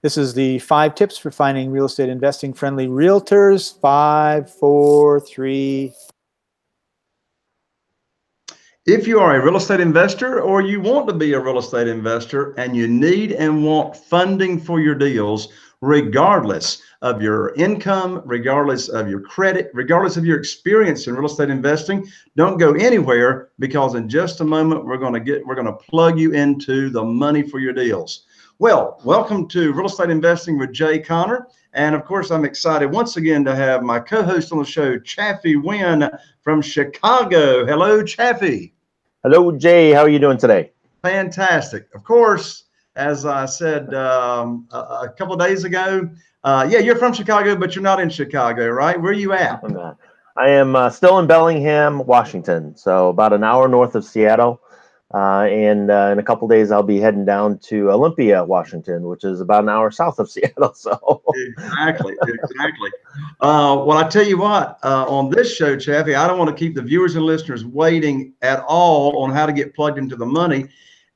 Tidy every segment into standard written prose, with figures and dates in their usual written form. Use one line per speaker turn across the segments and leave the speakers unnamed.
This is the 5 tips for finding real estate investing friendly realtors. 5, 4, 3.
If you are a real estate investor or you want to be a real estate investor and you need and want funding for your deals, regardless of your income, regardless of your credit, regardless of your experience in real estate investing, don't go anywhere, because in just a moment we're going to plug you into the money for your deals. Well, welcome to Real Estate Investing with Jay Conner. And of course, I'm excited once again to have my co-host on the show, Chaffee Wynn from Chicago. Hello, Chaffee.
Hello, Jay. How are you doing today?
Fantastic. Of course, as I said a couple of days ago, yeah, you're from Chicago, but you're not in Chicago, right? Where are you at?
I'm not. I am still in Bellingham, Washington, so about an hour north of Seattle. And in a couple of days, I'll be heading down to Olympia, Washington, which is about an hour south of Seattle. So
exactly. Well, I tell you what, on this show, Chaffee, I don't want to keep the viewers and listeners waiting at all on how to get plugged into the money.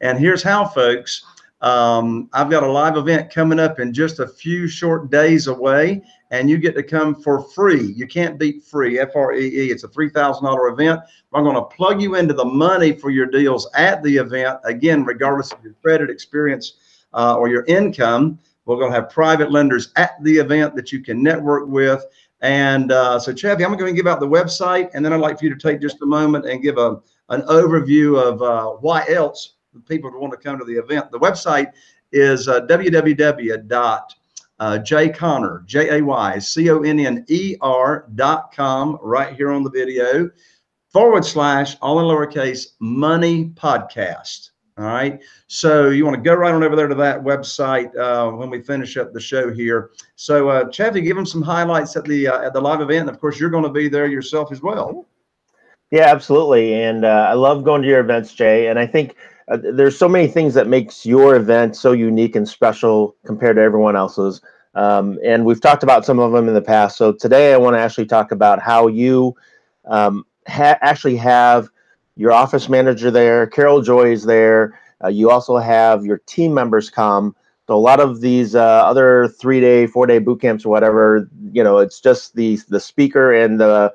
And here's how, folks. I've got a live event coming up in just a few short days away, and you get to come for free. You can't beat free, F-R-E-E. It's a $3,000 event. I'm going to plug you into the money for your deals at the event. Again, regardless of your credit, experience, or your income, we're going to have private lenders at the event that you can network with. And so, Chaffee, I'm going to give out the website, and then I'd like for you to take just a moment and give an overview of why else people want to come to the event. The website is www.jayconner.com, right here on the video, / all in lowercase, money podcast. All right. So you want to go right on over there to that website when we finish up the show here. So Chaffee, give them some highlights at the live event. And of course, you're going to be there yourself as well.
yeah, absolutely. And I love going to your events, Jay. And I think there's so many things that makes your event so unique and special compared to everyone else's. And we've talked about some of them in the past. So today I want to actually talk about how you actually have your office manager there. Carol Joy is there. You also have your team members come. So a lot of these other 3-day, 4-day boot camps or whatever, it's just the speaker and the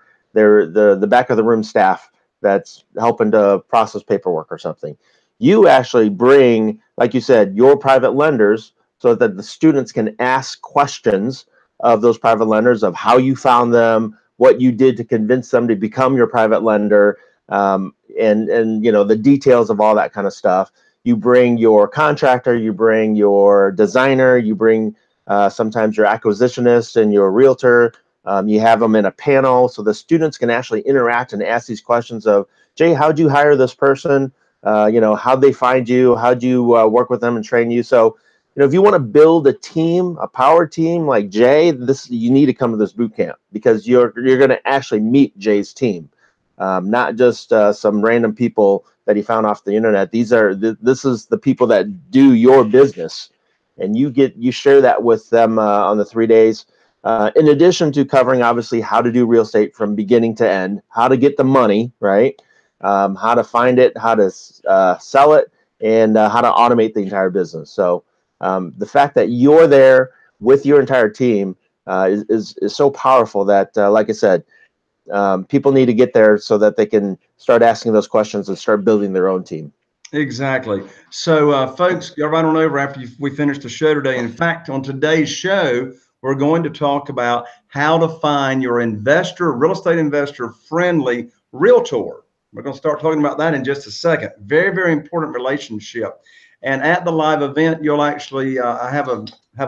back of the room staff that's helping to process paperwork or something. You actually bring, like you said, your private lenders so that the students can ask questions of those private lenders of how you found them, what you did to convince them to become your private lender, and the details of all that kind of stuff. You bring your contractor, you bring your designer, you bring sometimes your acquisitionist and your realtor. You have them in a panel so the students can actually interact and ask these questions of, Jay, how'd you hire this person? How'd they find you? How'd you work with them and train you? So, if you want to build a team, a power team like Jay, you need to come to this boot camp, because you're going to actually meet Jay's team, not just some random people that he found off the internet. This is the people that do your business, and you share that with them on the 3 days. In addition to covering obviously how to do real estate from beginning to end, how to get the money, right? How to find it, how to sell it, and how to automate the entire business. So the fact that you're there with your entire team is so powerful that, like I said, people need to get there so that they can start asking those questions and start building their own team.
Exactly. So, folks, go right on over after we finish the show today. In fact, on today's show, we're going to talk about how to find your real estate investor friendly realtor. We're going to start talking about that in just a second. Very, very important relationship. And at the live event, you'll actually I have a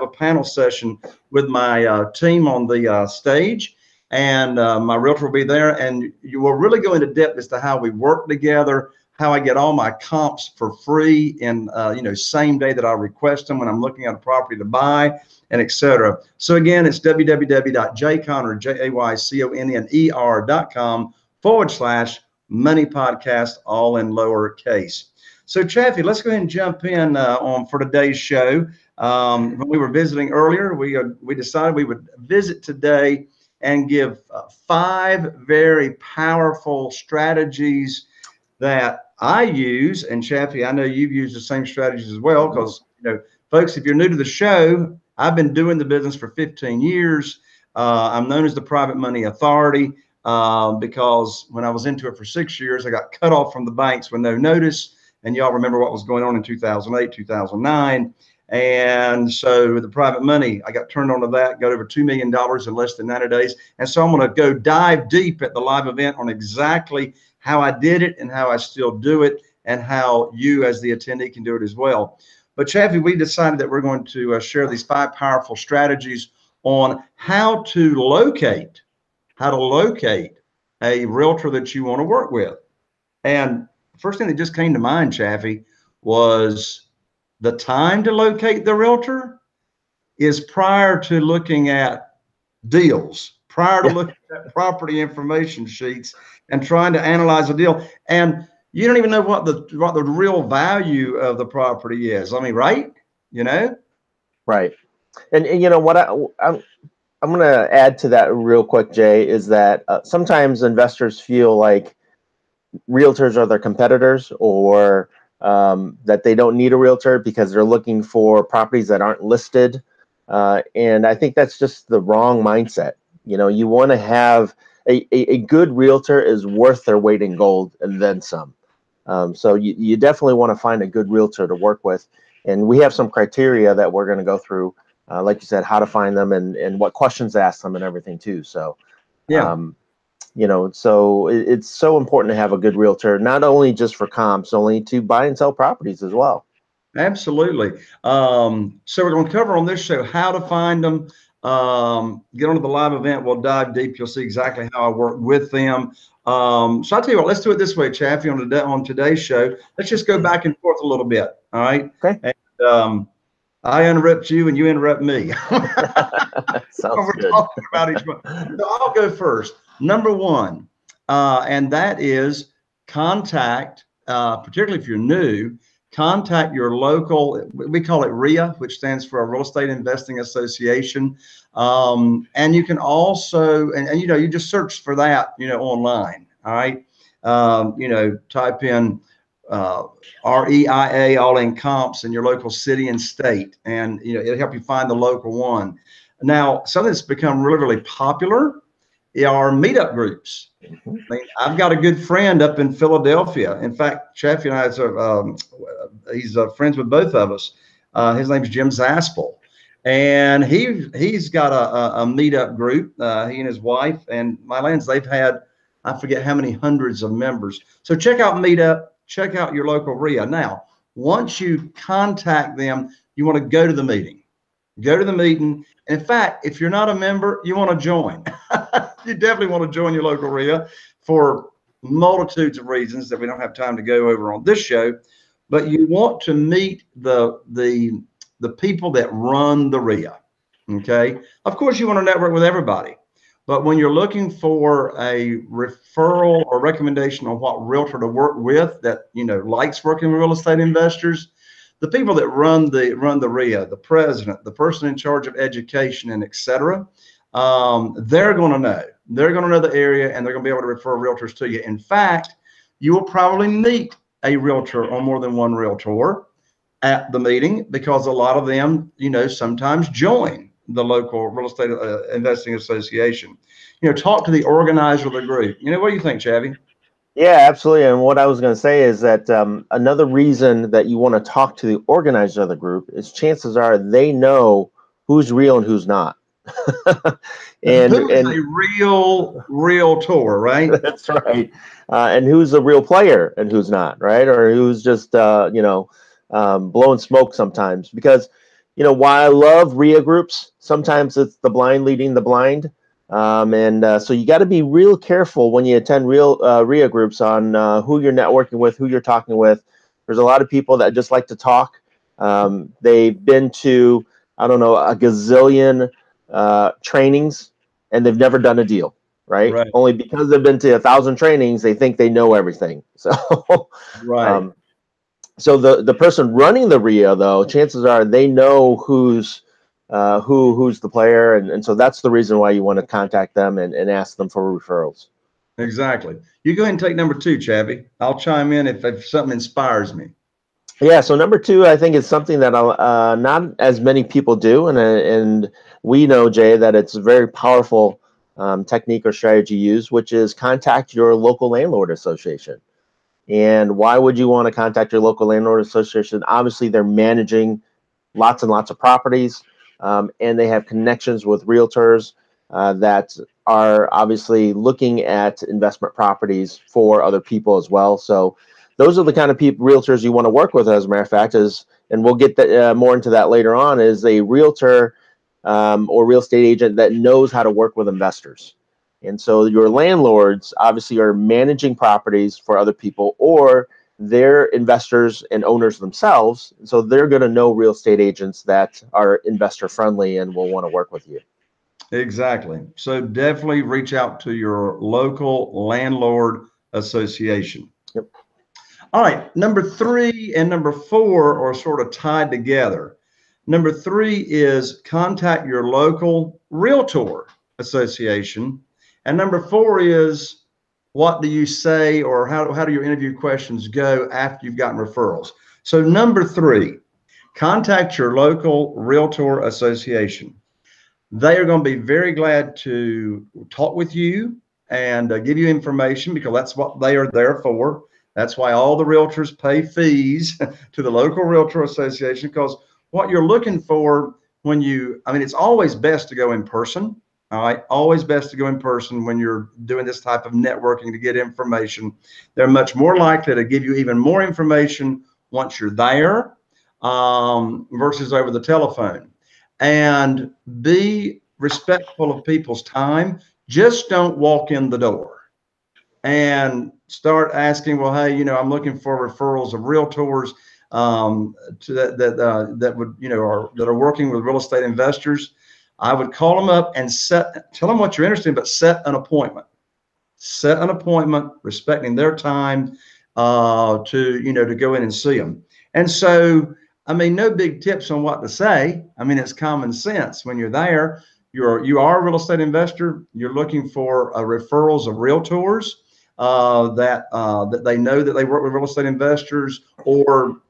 panel session with my team on the stage, and my realtor will be there, and you will really go into depth as to how we work together, how I get all my comps for free in same day that I request them when I'm looking at a property to buy, and etc. So again, it's www.jayconner.com / money podcast, all in lowercase. So Chaffee, let's go ahead and jump in on for today's show. When we were visiting earlier, we decided we would visit today and give 5 very powerful strategies that I use. And Chaffee, I know you've used the same strategies as well, because folks, if you're new to the show, I've been doing the business for 15 years. I'm known as the private money authority because when I was into it for 6 years, I got cut off from the banks with no notice. And y'all remember what was going on in 2008, 2009. And so with the private money, I got turned on to that, got over $2 million in less than 90 days. And so I'm going to go dive deep at the live event on exactly how I did it and how I still do it and how you as the attendee can do it as well. But Chaffee, we decided that we're going to share these 5 powerful strategies on how to locate a realtor that you want to work with. And the first thing that just came to mind, Chaffee, was the time to locate the realtor is prior to looking at deals, prior to looking at property information sheets and trying to analyze a deal. And you don't even know what the real value of the property is. I mean, right? You know?
Right. And you know what I'm going to add to that real quick, Jay, is that sometimes investors feel like realtors are their competitors, or that they don't need a realtor because they're looking for properties that aren't listed. And I think that's just the wrong mindset. You know, you want to have a good realtor is worth their weight in gold and then some. So you definitely want to find a good realtor to work with. And we have some criteria that we're going to go through, like you said, how to find them and what questions to ask them and everything too. So,
yeah.
You know, so it's so important to have a good realtor, not only just for comps, only to buy and sell properties as well.
Absolutely. So we're going to cover on this show how to find them. Get onto the live event. We'll dive deep. You'll see exactly how I work with them. So I'll tell you what, let's do it this way, Chaffee, on today's show. Let's just go back and forth a little bit. All right.
Okay.
And, I interrupt you and you interrupt me.
Sounds
we're
good.
talking about each one. So I'll go first. Number 1, and that is contact, particularly if you're new, contact your local, we call it RIA, which stands for a Real Estate Investing Association. And you can also, and you know, you just search for that, you know, online. All right. You know, type in REIA, all in comps, in your local city and state, and you know, it'll help you find the local one. Now, something that's become really, really popular are meetup groups. I mean, I've got a good friend up in Philadelphia. In fact, Chaffee and I, he's friends with both of us. His name's Jim Zaspel, and he's got a meetup group. He and his wife and my lands, they've had, I forget how many hundreds of members. So check out Meetup, check out your local RIA. Now, once you contact them, you want to go to the meeting. Go to the meeting. In fact, if you're not a member, you want to join. You definitely want to join your local RIA for multitudes of reasons that we don't have time to go over on this show. But you want to meet the people that run the RIA. Okay. Of course, you want to network with everybody. But when you're looking for a referral or recommendation on what realtor to work with that, you know, likes working with real estate investors, the people that run the RIA, the president, the person in charge of education, and et cetera, they're going to know. They're going to know the area, and they're going to be able to refer realtors to you. In fact, you will probably meet a realtor or more than one realtor at the meeting, because a lot of them, you know, sometimes join the local real estate investing association. You know, talk to the organizer of the group. You know, what do you think, Chaffee?
Yeah, absolutely. And what I was going to say is that another reason that you want to talk to the organizer of the group is chances are they know who's real and who's not.
and who is a real realtor, right?
That's right. And who's a real player and who's not, right? Or who's just, you know, blowing smoke sometimes. Because, you know, while I love RIA groups, sometimes it's the blind leading the blind. So you got to be real careful when you attend RIA groups on who you're networking with, who you're talking with. There's a lot of people that just like to talk. They've been to, I don't know, a gazillion trainings, and they've never done a deal, right? Only because they've been to 1,000 trainings, they think they know everything. So,
right.
So the person running the RIA, though, chances are they know who's the player, and so that's the reason why you want to contact them and ask them for referrals.
Exactly. You go ahead and take number 2, Chaffee. I'll chime in if something inspires me.
Yeah, so number two, I think is something that not as many people do, and we know, Jay, that it's a very powerful technique or strategy used, which is contact your local landlord association. And why would you want to contact your local landlord association? Obviously, they're managing lots and lots of properties, and they have connections with realtors that are obviously looking at investment properties for other people as well. So those are the kind of realtors you want to work with, as a matter of fact, and we'll get more into that later on, is a realtor or real estate agent that knows how to work with investors. And so your landlords obviously are managing properties for other people, or they're investors and owners themselves. So they're going to know real estate agents that are investor friendly and will want to work with you.
Exactly. So definitely reach out to your local landlord association.
Yep.
All right. Number 3 and number 4 are sort of tied together. Number 3 is contact your local realtor association. And number 4 is, what do you say, or how do your interview questions go after you've gotten referrals? So number 3, contact your local realtor association. They are going to be very glad to talk with you and give you information, because that's what they are there for. That's why all the realtors pay fees to the local realtor association, because what you're looking for when it's always best to go in person. All right. Always best to go in person when you're doing this type of networking to get information. They're much more likely to give you even more information once you're there versus over the telephone. And be respectful of people's time. Just don't walk in the door and start asking, well, hey, I'm looking for referrals of realtors that would, that are working with real estate investors. I would call them up and tell them what you're interested in, but set an appointment. Set an appointment, respecting their time to go in and see them. And so, no big tips on what to say. It's common sense. When you're there, you are a real estate investor. You're looking for referrals of realtors that they know that they work with real estate investors, or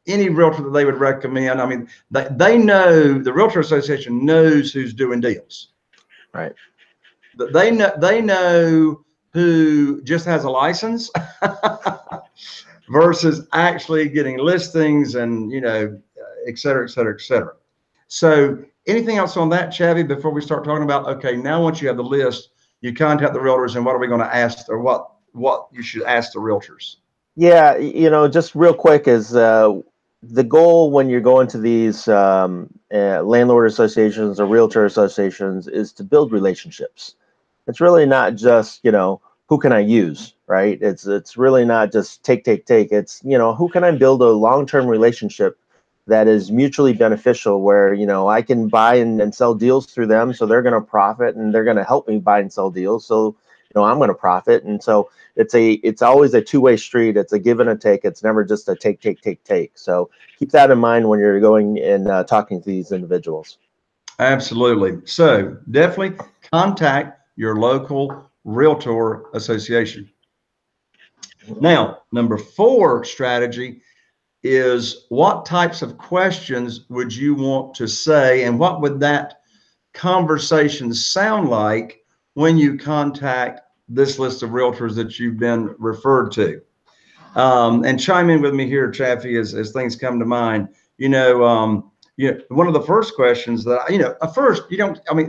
any realtor that they would recommend. They know, the realtor association knows who's doing deals.
Right.
They know who just has a license versus actually getting listings and et cetera, et cetera, et cetera. So anything else on that, Chaffee, before we start talking about, okay, now once you have the list, you contact the realtors, and what are we going to ask, or what you should ask the realtors?
Yeah, just real quick is the goal when you're going to these landlord associations or realtor associations is to build relationships. It's really not just, who can I use, right? It's really not just take. It's, who can I build a long-term relationship that is mutually beneficial, where, I can buy and sell deals through them, so they're going to profit, and they're going to help me buy and sell deals, so, I'm going to profit. And so it's always a two-way street. It's a give and a take. It's never just a take. So keep that in mind when you're going and talking to these individuals.
Absolutely. So definitely contact your local realtor association. Now, number 4 strategy is, what types of questions would you want to say, and what would that conversation sound like when you contact this list of realtors that you've been referred to? And chime in with me here, Chaffee, as things come to mind. One of the first questions that first,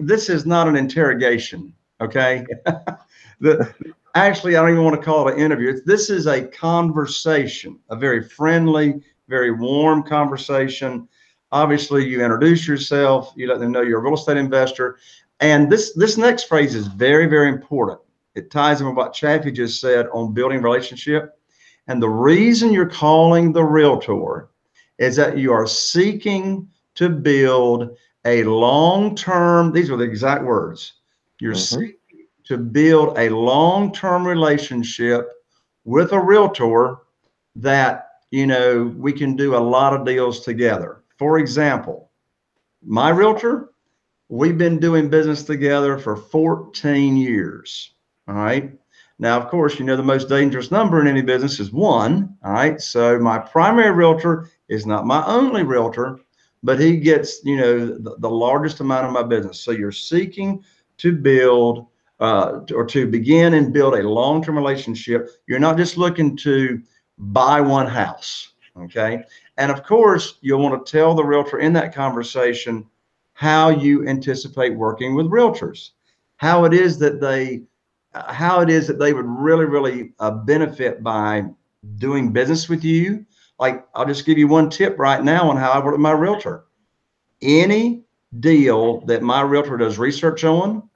this is not an interrogation, okay? Actually, I don't even want to call it an interview. This is a conversation, a very friendly, very warm conversation. Obviously, you introduce yourself, you let them know you're a real estate investor. And this next phrase is very, very important. It ties in with what Chaffee just said on building relationship. And the reason you're calling the realtor is that you are seeking to build a long-term, these are the exact words, you're seeking to build a long-term relationship with a realtor that, we can do a lot of deals together. For example, my realtor, we've been doing business together for 14 years. All right. Now, of course, you know, the most dangerous number in any business is 1. All right. So my primary realtor is not my only realtor, but he gets, you know, the largest amount of my business. So you're seeking to build or to begin and build a long-term relationship. You're not just looking to buy one house. Okay. And of course, you'll want to tell the realtor in that conversation how you anticipate working with realtors, how it is that they would really benefit by doing business with you. Like, I'll just give you one tip right now on how I work with my realtor. Any deal that my realtor does research on,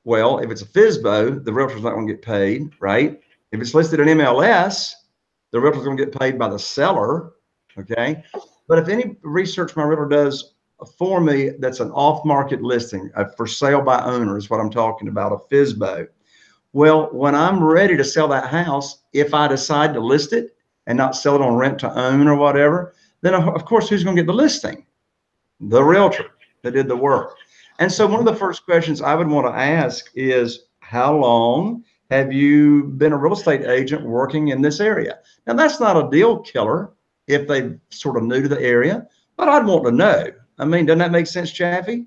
well, if it's a FSBO, the realtor's not going to get paid, right? If it's listed in MLS, the realtor's going to get paid by the seller, okay? But if any research my realtor does for me that's an off-market listing, for sale by owner is what I'm talking about, a FSBO. Well, when I'm ready to sell that house, if I decide to list it and not sell it on rent to own or whatever, then of course, who's going to get the listing? The realtor that did the work. And so one of the first questions I would want to ask is, how long have you been a real estate agent working in this area? Now, that's not a deal killer if they're sort of new to the area, but I'd want to know. I mean, doesn't that make sense, Chaffee?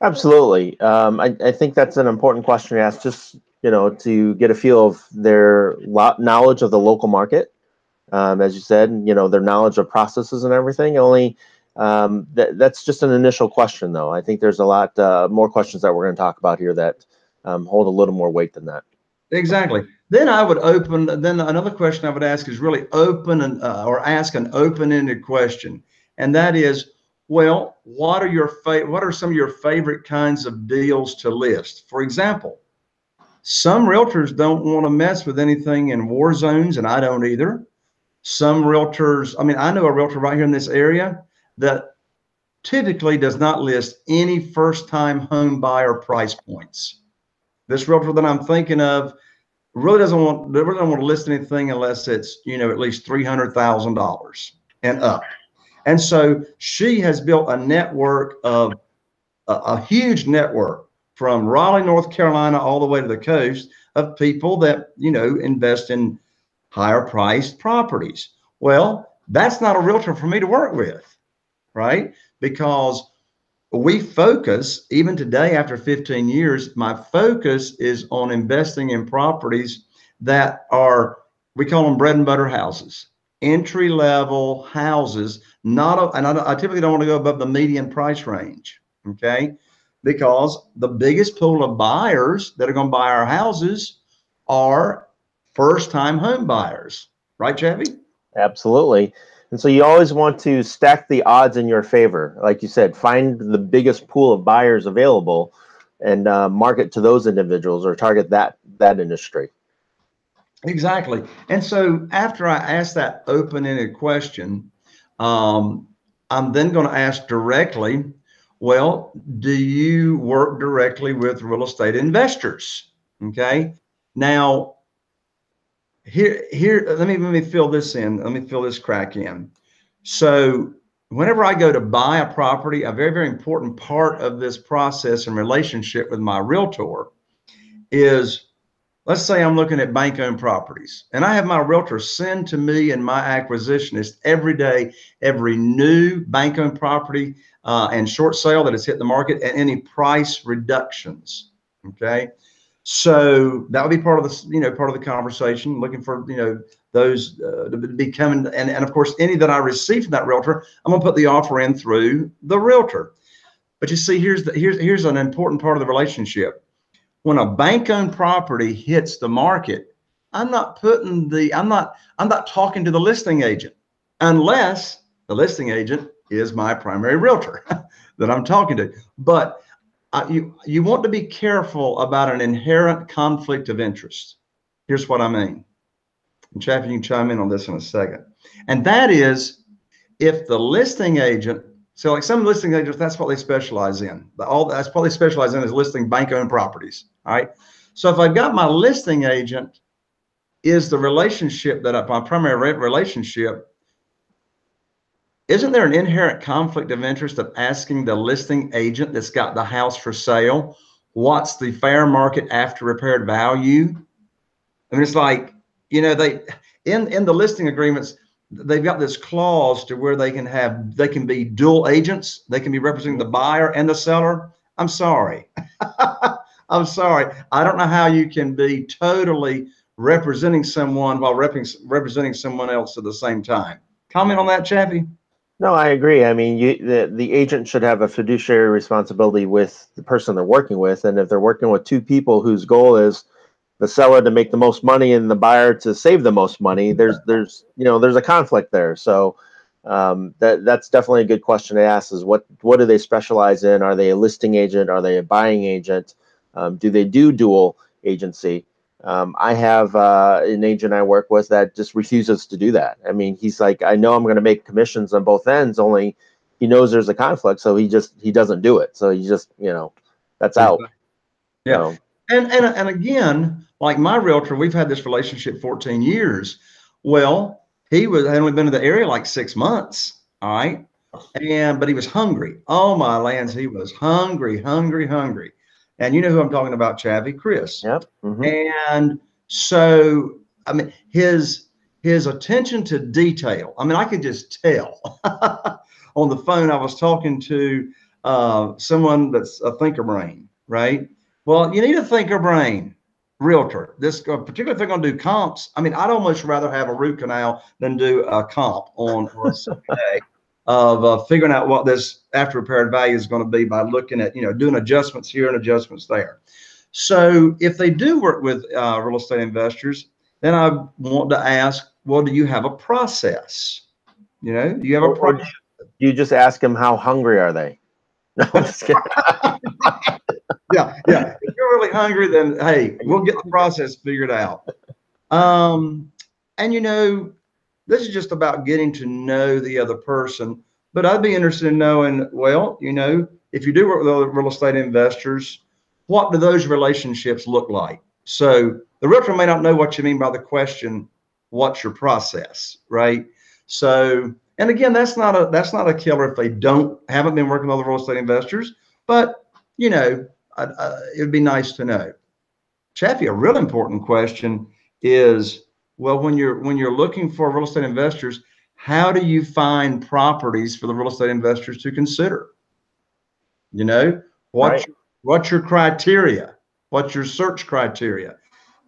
Absolutely. I think that's an important question to ask, just, you know, to get a feel of their knowledge of the local market. As you said, you know, their knowledge of processes and everything. Only that's just an initial question, though. I think there's a lot more questions that we're going to talk about here that hold a little more weight than that.
Exactly. Then another question I would ask is really open or ask an open-ended question. And that is, well, what are some of your favorite kinds of deals to list? For example, some realtors don't want to mess with anything in war zones, and I don't either. Some realtors, I mean, I know a realtor right here in this area that typically does not list any first-time home buyer price points. This realtor that I'm thinking of really don't want to list anything unless it's, you know, at least $300,000 and up. And so she has built a network of a huge network from Raleigh, North Carolina, all the way to the coast of people that, you know, invest in higher priced properties. Well, that's not a realtor for me to work with, right? Because we focus, even today after 15 years, my focus is on investing in properties that are, we call them bread and butter houses, entry level houses. I typically don't want to go above the median price range, okay? Because the biggest pool of buyers that are going to buy our houses are first time home buyers, right, Chaffee?
Absolutely. And so you always want to stack the odds in your favor. Like you said, find the biggest pool of buyers available and market to those individuals or target that industry.
Exactly. And so after I ask that open-ended question, I'm then going to ask directly, well, do you work directly with real estate investors? Okay. Now, here, let me fill this in. Let me fill this crack in. So whenever I go to buy a property, a very, very important part of this process and relationship with my realtor is, let's say I'm looking at bank-owned properties, and I have my realtor send to me and my acquisitionist every day, every new bank-owned property and short sale that has hit the market and any price reductions. Okay. So that would be part of the, you know, part of the conversation, looking for, you know, those to be coming. And of course, any that I receive from that realtor, I'm going to put the offer in through the realtor. But you see, here's an important part of the relationship. When a bank-owned property hits the market, I'm not talking to the listing agent unless the listing agent is my primary realtor that I'm talking to. But you want to be careful about an inherent conflict of interest. Here's what I mean. And Chaffee, you can chime in on this in a second. And that is, if the listing agent, so like some listing agents, that's what they specialize in. That's what they specialize in is listing bank-owned properties. All right. So if I've got my listing agent is the relationship my primary relationship, isn't there an inherent conflict of interest of asking the listing agent that's got the house for sale, what's the fair market after repaired value I mean, it's like, you know, they in the listing agreements, they've got this clause to where they can be dual agents. They can be representing the buyer and the seller. I'm sorry. I'm sorry. I don't know how you can be totally representing someone while representing someone else at the same time. Comment on that, Chaffee?
No, I agree. I mean, the agent should have a fiduciary responsibility with the person they're working with, and if they're working with two people whose goal is the seller to make the most money and the buyer to save the most money, there's a conflict there. So that's definitely a good question to ask: is what do they specialize in? Are they a listing agent? Are they a buying agent? Do they do dual agency? I have an agent I work with that just refuses to do that. I mean, he's like, I know I'm going to make commissions on both ends, only he knows there's a conflict, so he doesn't do it. So he just, that's out.
Yeah.
So,
and again, like my realtor, we've had this relationship 14 years. Well, he had only been in the area like 6 months. All right. But he was hungry. Oh my lands, he was hungry. And you know who I'm talking about, Chaffee? Chris.
yep. Mm-hmm.
And so, I mean, his attention to detail. I mean, I could just tell on the phone. I was talking to someone that's a thinker brain, right? Well, you need a thinker brain realtor. This particularly if they're going to do comps. I mean, I'd almost rather have a root canal than do a comp on a day of figuring out what this after repaired value is going to be by looking at, doing adjustments here and adjustments there. So if they do work with real estate investors, then I want to ask, well, do you have a process? Do you have a process?
You just ask them, how hungry are they? No, I'm just kidding.
Yeah. If you're really hungry, then hey, we'll get the process figured out. And this is just about getting to know the other person. But I'd be interested in knowing, well, if you do work with other real estate investors, what do those relationships look like? So the realtor may not know what you mean by the question, what's your process, right? So, and again, that's not a killer if they haven't been working with other real estate investors, but it'd be nice to know. Chaffee, a real important question is, well, when you're looking for real estate investors, how do you find properties for the real estate investors to consider? What's your criteria? What's your search criteria?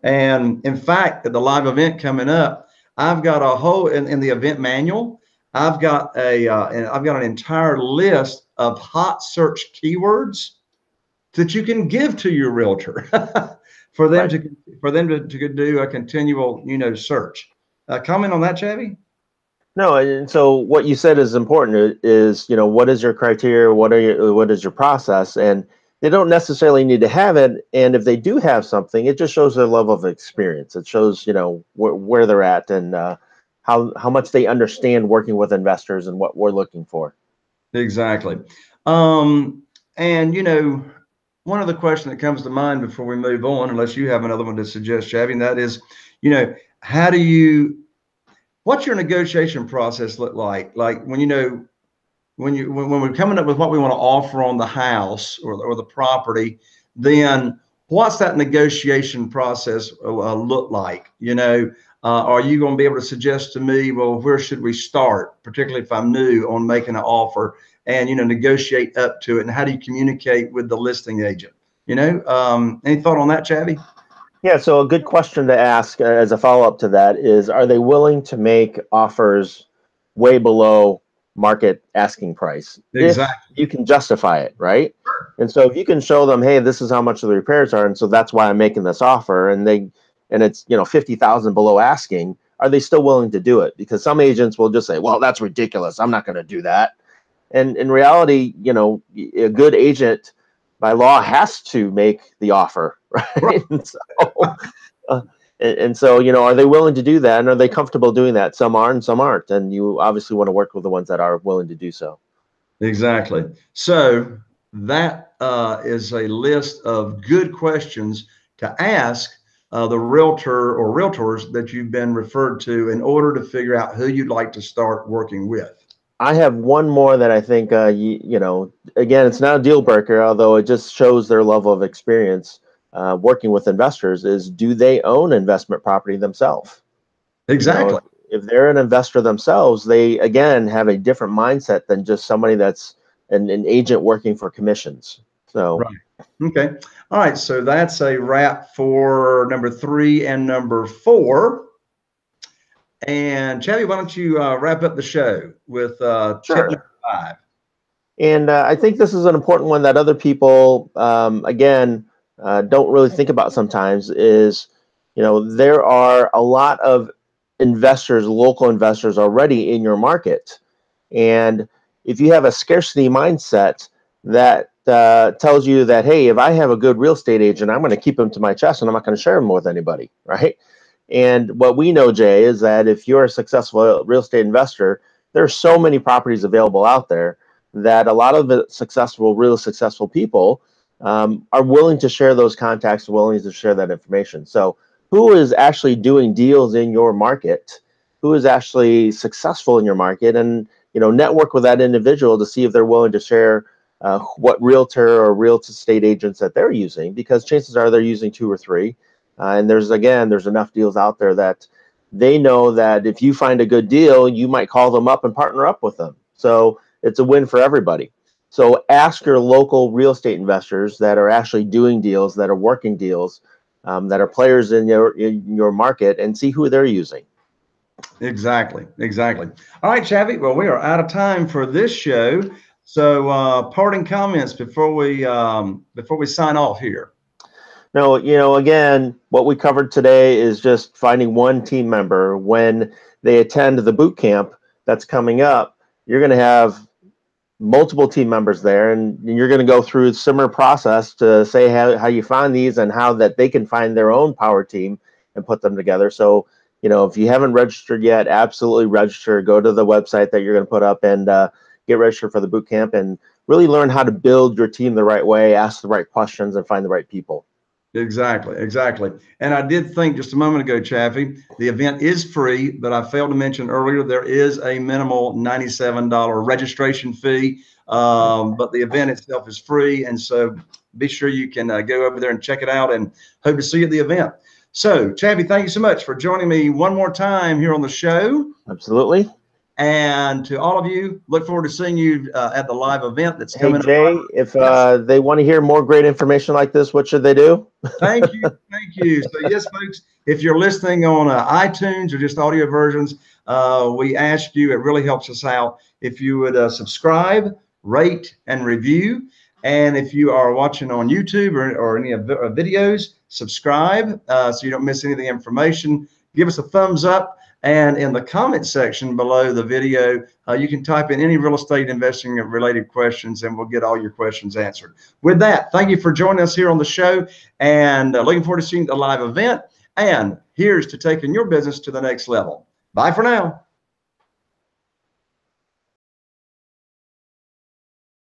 And in fact, at the live event coming up, I've got a whole in the event manual. I've got an entire list of hot search keywords that you can give to your realtor for them to do a continual search. Comment on that, Chaffee?
No, and so what you said is important. Is what is your criteria? What is your process? And they don't necessarily need to have it. And if they do have something, it just shows their level of experience. It shows where they're at and how much they understand working with investors and what we're looking for.
Exactly. And one other question that comes to mind before we move on, unless you have another one to suggest, Chaffee, and that is, what's your negotiation process look like? Like when we're coming up with what we want to offer on the house or the property, then what's that negotiation process look like? Are you going to be able to suggest to me, well, where should we start, particularly if I'm new on making an offer, and negotiate up to it? And how do you communicate with the listing agent? Any thought on that, Chaffee?
Yeah, so a good question to ask as a follow-up to that is, are they willing to make offers way below market asking price?
Exactly.
If you can justify it, right? And so if you can show them, hey, this is how much the repairs are, and so that's why I'm making this offer, and it's $50,000 below asking, are they still willing to do it? Because some agents will just say, well, that's ridiculous, I'm not going to do that. And in reality, a good agent by law has to make the offer, right? And so, are they willing to do that, and are they comfortable doing that? Some are and some aren't, and you obviously want to work with the ones that are willing to do so.
Exactly. So that is a list of good questions to ask the realtor or realtors that you've been referred to in order to figure out who you'd like to start working with.
I have one more that I think, again, it's not a deal breaker, although it just shows their level of experience. working with investors is, do they own investment property themselves?
Exactly.
If they're an investor themselves, they, again, have a different mindset than just somebody that's an agent working for commissions. So,
right. Okay. All right. So that's a wrap for number 3 and number 4. And Chaffee, why don't you wrap up the show with tip number 5?
And I think this is an important one that other people, again, don't really think about sometimes is, there are a lot of investors, local investors already in your market. And if you have a scarcity mindset that tells you that, hey, if I have a good real estate agent, I'm going to keep him to my chest and I'm not going to share him with anybody, right? And what we know, Jay, is that if you're a successful real estate investor, there are so many properties available out there that a lot of the really successful people are willing to share those contacts, willing to share that information. So who is actually doing deals in your market? Who is actually successful in your market? And, network with that individual to see if they're willing to share what realtor or real estate agents that they're using, because chances are they're using 2 or 3. And there's enough deals out there that they know that if you find a good deal, you might call them up and partner up with them. So it's a win for everybody. So ask your local real estate investors that are actually doing deals, that are working deals, that are players in your market, and see who they're using.
Exactly. All right, Chaffee. Well, we are out of time for this show. So parting comments before we sign off here.
No, again, what we covered today is just finding one team member. When they attend the boot camp that's coming up, you're going to have multiple team members there, and you're going to go through a similar process to say how you find these and how that they can find their own power team and put them together. So, if you haven't registered yet, absolutely register. Go to the website that you're going to put up and get registered for the boot camp and really learn how to build your team the right way, ask the right questions, and find the right people.
Exactly. And I did think just a moment ago, Chaffee, the event is free, but I failed to mention earlier there is a minimal $97 registration fee, but the event itself is free. And so be sure you can go over there and check it out, and hope to see you at the event. So, Chaffee, thank you so much for joining me one more time here on the show.
Absolutely.
And to all of you, look forward to seeing you at the live event that's coming.
Hey, Jay,
up.
if they want to hear more great information like this, what should they do?
Thank you. So yes, folks, if you're listening on iTunes or just audio versions, we ask you, it really helps us out, if you would subscribe, rate, and review. And if you are watching on YouTube or any of our videos, subscribe so you don't miss any of the information. Give us a thumbs up. And in the comment section below the video, you can type in any real estate investing related questions, and we'll get all your questions answered. With that, thank you for joining us here on the show, and looking forward to seeing the live event. And here's to taking your business to the next level. Bye for now.